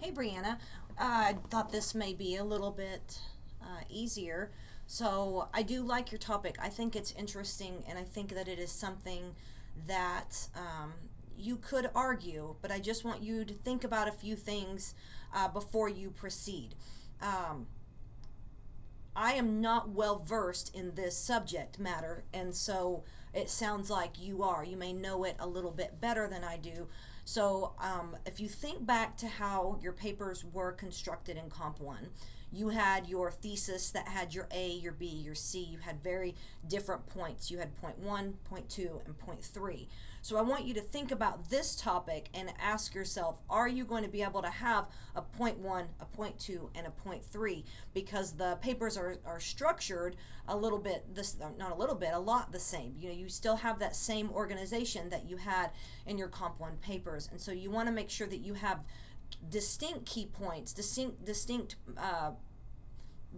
Hey, Brianna. I thought this may be a little bit easier. So, I do like your topic. I think it's interesting, and I think that it is something that you could argue, but I just want you to think about a few things before you proceed. Um, I am not well versed in this subject matter, and so it sounds like you are. You may know it a little bit better than I do. So, if you think back to how your papers were constructed in Comp 1, you had your thesis that had your A, your B, your C. You had very different points. You had point 1, point 2, and point 3. So, I want you to think about this topic and ask yourself, are you going to be able to have a point 1, a point 2, and a point 3? Because the papers are structured a little bit, this not a little bit, a lot the same. You still have that same organization that you had in your Comp 1 papers. And so you want to make sure that you have distinct key points, distinct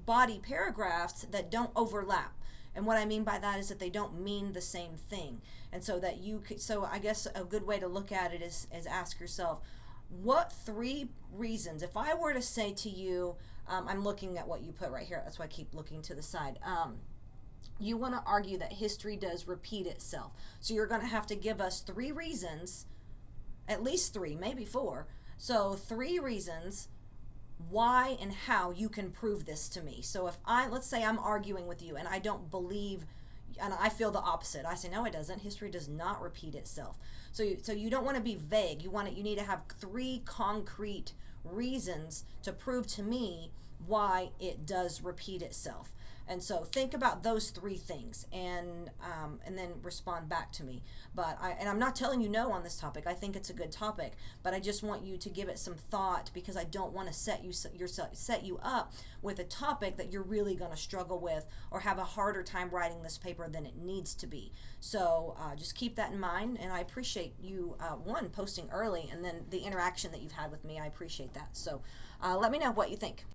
body paragraphs that don't overlap. And what I mean by that is that they don't mean the same thing. And so that you could, so I guess a good way to look at it is ask yourself, what three reasons, if I were to say to you, I'm looking at what you put right here, that's why I keep looking to the side. You want to argue that history does repeat itself. So you're going to have to give us three reasons, at least three, maybe four. So, three reasons why and how you can prove this to me. So let's say I'm arguing with you and I don't believe, and I feel the opposite. I say no, it doesn't. History does not repeat itself. So you don't want to be vague. You need to have three concrete reasons to prove to me why it does repeat itself. And so think about those three things, and then respond back to me. I'm not telling you no on this topic. I think it's a good topic, but I just want you to give it some thought because I don't want to set you up with a topic that you're really going to struggle with or have a harder time writing this paper than it needs to be. So just keep that in mind, and I appreciate you one posting early, and then the interaction that you've had with me. I appreciate that. So let me know what you think.